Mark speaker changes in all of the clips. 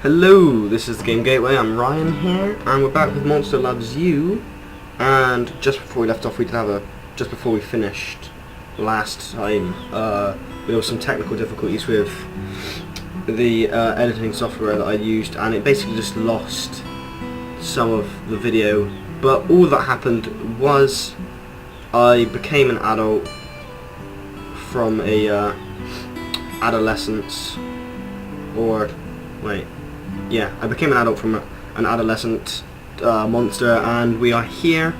Speaker 1: Hello, this is the Game Gateway. I'm Ryan here, and we're back with Monster Loves You. And just before we left off, just before we finished last time, there were some technical difficulties with the editing software that I used, and it basically just lost some of the video. But all that happened was I became an adult from a adolescence, I became an adult from an adolescent monster, and we are here,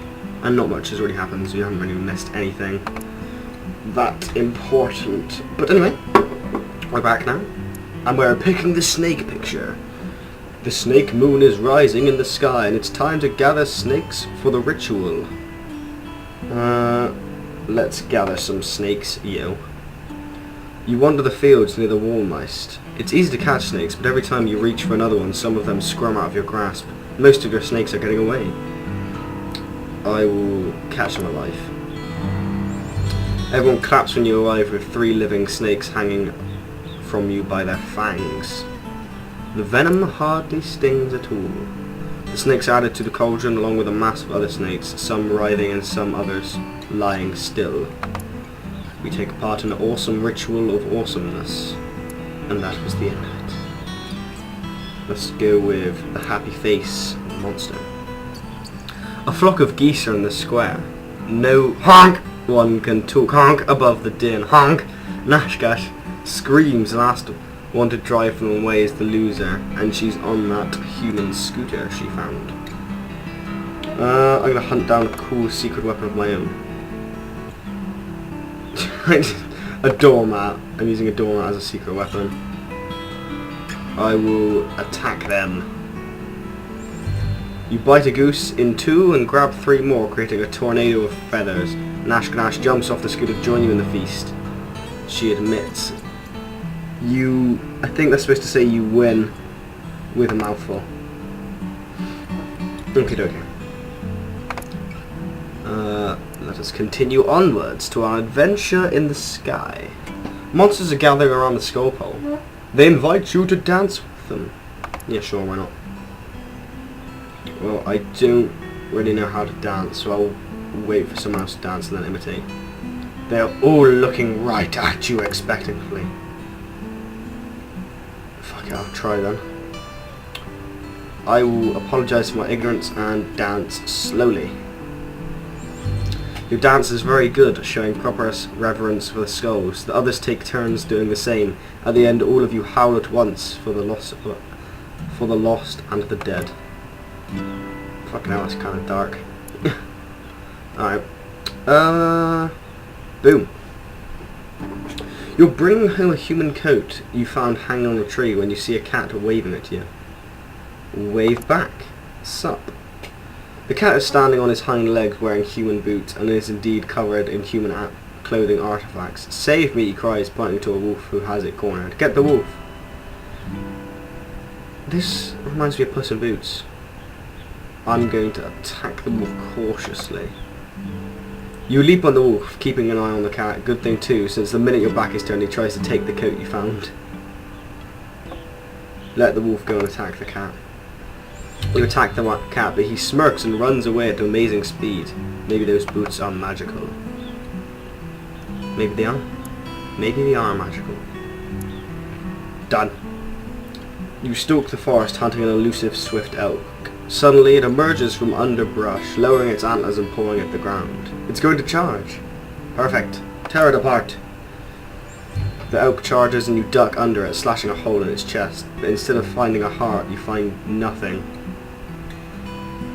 Speaker 1: and not much has really happened, so you haven't really missed anything that important. But anyway, we're back now, and we're picking the snake picture. The snake moon is rising in the sky, and it's time to gather snakes for the ritual. Let's gather some snakes, yo. You wander the fields near the wall mice. It's easy to catch snakes, but every time you reach for another one, some of them squirm out of your grasp. Most of your snakes are getting away. I will catch them alive. Everyone claps when you arrive with 3 living snakes hanging from you by their fangs. The venom hardly stings at all. The snakes are added to the cauldron along with a mass of other snakes, some writhing and some others lying still. We take part in an awesome ritual of awesomeness. And that was the end of it. Let's go with the happy face monster. A flock of geese are in the square. No honk one can talk honk above the din. Honk! Nashgash screams and asks one to drive them away is the loser, and she's on that human scooter she found. I'm gonna hunt down a cool secret weapon of my own. A doormat. I'm using a doormat as a secret weapon. I will attack them. You bite a goose in 2 and grab 3 more, creating a tornado of feathers. Nash jumps off the scooter to join you in the feast. She admits. I think that's supposed to say you win with a mouthful. Okie dokie. Let us continue onwards to our adventure in the sky. Monsters are gathering around the skull pole. They invite you to dance with them. Yeah, sure, why not? Well, I don't really know how to dance, so I'll wait for someone else to dance and then imitate. They are all looking right at you expectantly. Fuck it, I'll try then. I will apologise for my ignorance and dance slowly. Your dance is very good, showing proper reverence for the skulls. The others take turns doing the same. At the end, all of you howl at once for the lost and the dead. Fucking hell, that's kind of dark. Alright. Boom. You're bringing home a human coat you found hanging on a tree when you see a cat waving at you. Wave back. Sup. The cat is standing on his hind legs wearing human boots and is indeed covered in human clothing artifacts. Save me, he cries, pointing to a wolf who has it cornered. Get the wolf! This reminds me of Puss in Boots. I'm going to attack the wolf cautiously. You leap on the wolf, keeping an eye on the cat. Good thing too, since the minute your back is turned he tries to take the coat you found. Let the wolf go and attack the cat. You attack the cat, but he smirks and runs away at amazing speed. Maybe those boots are magical. Maybe they are. Maybe they are magical. Done. You stalk the forest, hunting an elusive swift elk. Suddenly it emerges from underbrush, lowering its antlers and pawing at the ground. It's going to charge. Perfect. Tear it apart. The elk charges and you duck under it, slashing a hole in its chest. But instead of finding a heart, you find nothing.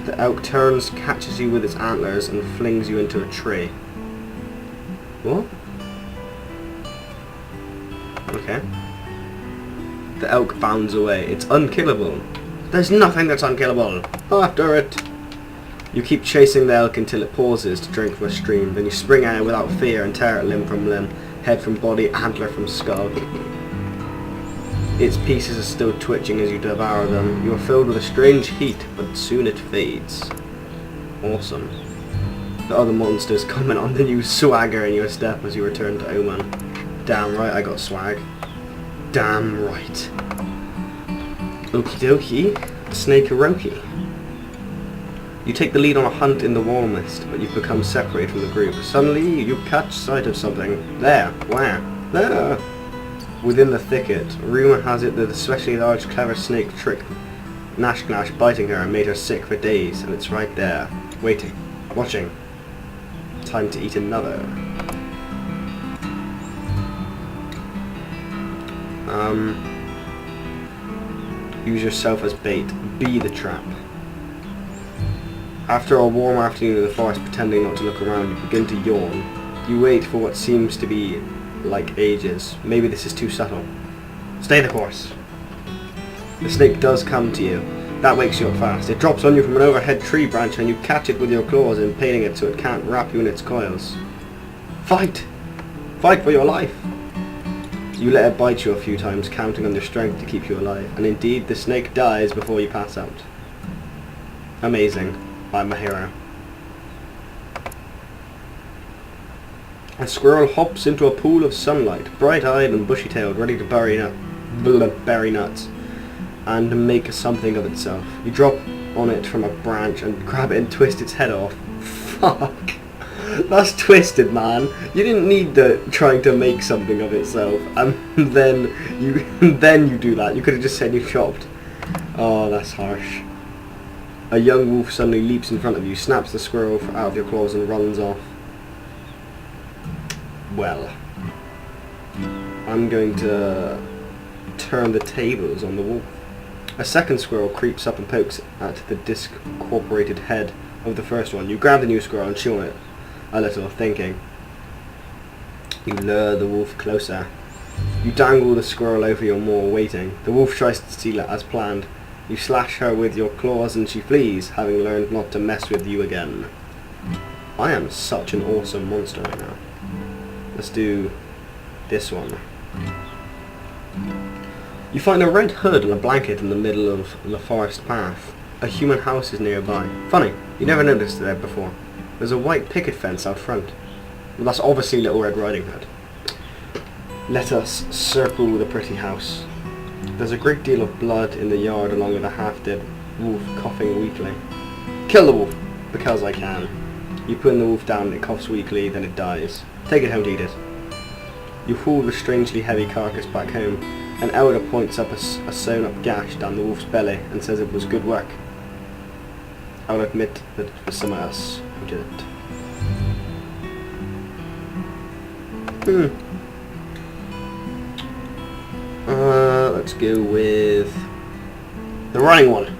Speaker 1: The elk turns, catches you with its antlers, and flings you into a tree. What? Okay. The elk bounds away. It's unkillable. There's nothing that's unkillable. After it. You keep chasing the elk until it pauses to drink from a stream. Then you spring at it without fear and tear it limb from limb, head from body, antler from skull. Its pieces are still twitching as you devour them. You are filled with a strange heat, but soon it fades. Awesome. The other monsters comment on the new swagger in your step as you return to Oman. Damn right I got swag. Damn right. Okie dokie, Snakeroki. You take the lead on a hunt in the wall mist, but you've become separated from the group. Suddenly, you catch sight of something. There. Where? There. Within the thicket. Rumour has it that the especially large, clever snake tricked Nashglash biting her and made her sick for days, and it's right there. Waiting. Watching. Time to eat another. Use yourself as bait. Be the trap. After a warm afternoon in the forest, pretending not to look around, you begin to yawn. You wait for what seems to be like ages. Maybe this is too subtle. Stay the course. The snake does come to you. That wakes you up fast. It drops on you from an overhead tree branch and you catch it with your claws, impaling it so it can't wrap you in its coils. Fight! Fight for your life! You let it bite you a few times, counting on your strength to keep you alive. And indeed, the snake dies before you pass out. Amazing. I'm a hero. A squirrel hops into a pool of sunlight, bright-eyed and bushy-tailed, ready to bury nuts and make something of itself. You drop on it from a branch and grab it and twist its head off. Fuck. That's twisted, man. You didn't need the trying to make something of itself and then you do that. You could have just said you chopped. Oh, that's harsh. A young wolf suddenly leaps in front of you, snaps the squirrel out of your claws and runs off. Well, I'm going to turn the tables on the wolf. A second squirrel creeps up and pokes at the discorporated head of the first one. You grab the new squirrel and chew on it a little, thinking. You lure the wolf closer. You dangle the squirrel over your maw, waiting. The wolf tries to steal it as planned. You slash her with your claws and she flees, having learned not to mess with you again. I am such an awesome monster right now. Let's do this one. You find a red hood and a blanket in the middle of the forest path. A human house is nearby. Funny, you never noticed it there before. There's a white picket fence out front. Well, that's obviously Little Red Riding Hood. Let us circle the pretty house. There's a great deal of blood in the yard along with a half-dead wolf coughing weakly. Kill the wolf, because I can. You put the wolf down, it coughs weakly, then it dies. Take it home to eat it. You haul the strangely heavy carcass back home. An elder points up a sewn-up gash down the wolf's belly and says it was good work. I'll admit that it was someone else who did it. Let's go with the running one.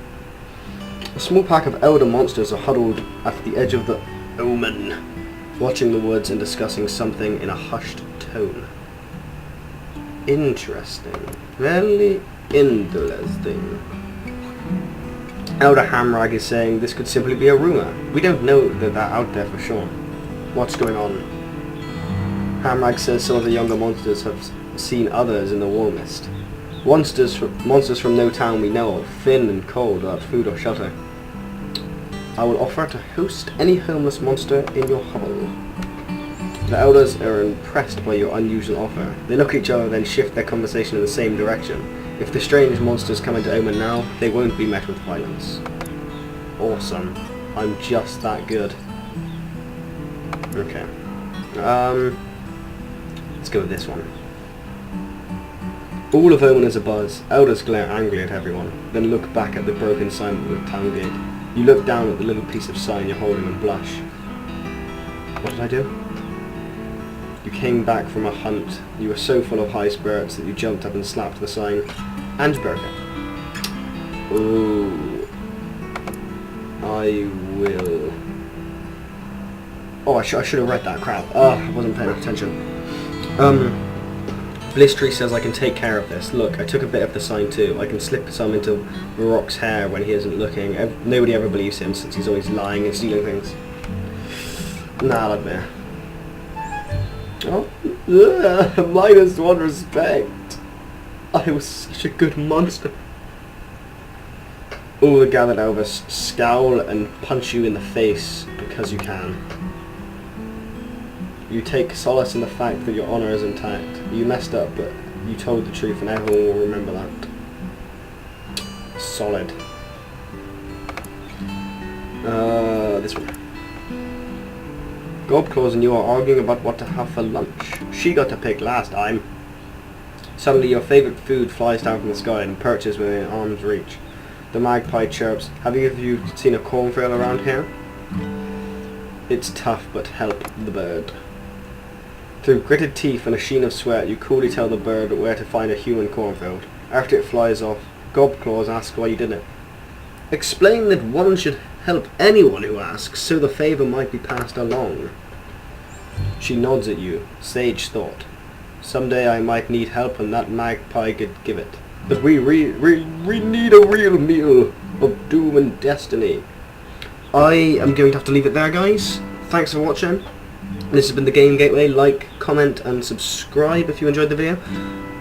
Speaker 1: A small pack of elder monsters are huddled at the edge of the omen, watching the woods and discussing something in a hushed tone. Interesting. Very interesting. Elder Hamrag is saying this could simply be a rumour. We don't know that they're out there for sure. What's going on? Hamrag says some of the younger monsters have seen others in the wall mist. Monsters from no town we know of, thin and cold, without food or shelter. I will offer to host any homeless monster in your hovel. The elders are impressed by your unusual offer. They look at each other, then shift their conversation in the same direction. If the strange monsters come into Omen now, they won't be met with violence. Awesome. I'm just that good. Okay. Let's go with this one. All of Omen is abuzz. Elders glare angrily at everyone, then look back at the broken sign of the town gate. You look down at the little piece of sign you're holding and blush. What did I do? You came back from a hunt. You were so full of high spirits that you jumped up and slapped the sign, and you broke it. Ooh. I will... Oh, I should have read that, crap. I wasn't paying attention. Blistry says I can take care of this. Look, I took a bit of the sign too. I can slip some into Varrock's hair when he isn't looking. Nobody ever believes him since he's always lying and stealing things. Nah, I'll admit. Oh, -1 respect. I was such a good monster. All the gathered elders scowl and punch you in the face because you can. You take solace in the fact that your honour is intact. You messed up, but you told the truth and everyone will remember that. solid. This one. Gobclaws and you are arguing about what to have for lunch. She got to pick last time. Suddenly your favourite food flies down from the sky and perches within arm's reach. The magpie chirps, have either of you seen a cornfield around here? It's tough, but help the bird. Through gritted teeth and a sheen of sweat, you coolly tell the bird where to find a human cornfield. After it flies off, Gobclaws asks why you did it. Explain that one should help anyone who asks, so the favour might be passed along. She nods at you, sage thought. Someday I might need help and that magpie could give it. But we need a real meal of doom and destiny. I am going to have to leave it there, guys. Thanks for watching. This has been The Game Gateway. Like, comment and subscribe if you enjoyed the video.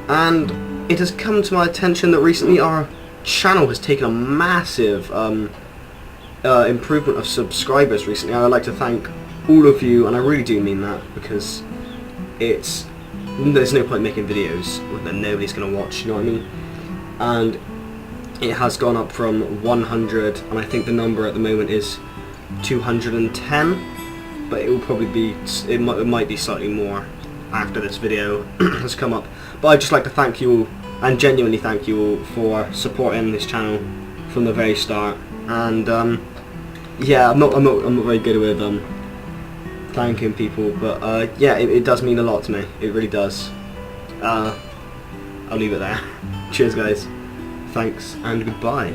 Speaker 1: And it has come to my attention that recently our channel has taken a massive improvement of subscribers recently. I'd like to thank all of you, and I really do mean that, because there's no point making videos that nobody's going to watch, you know what I mean? And it has gone up from 100, and I think the number at the moment is 210, but it will probably be, it might be slightly more after this video has come up. But I'd just like to thank you all, and genuinely thank you all for supporting this channel from the very start. And yeah, I'm not very good with thanking people, but yeah, it does mean a lot to me. It really does. I'll leave it there. Cheers, guys. Thanks and goodbye.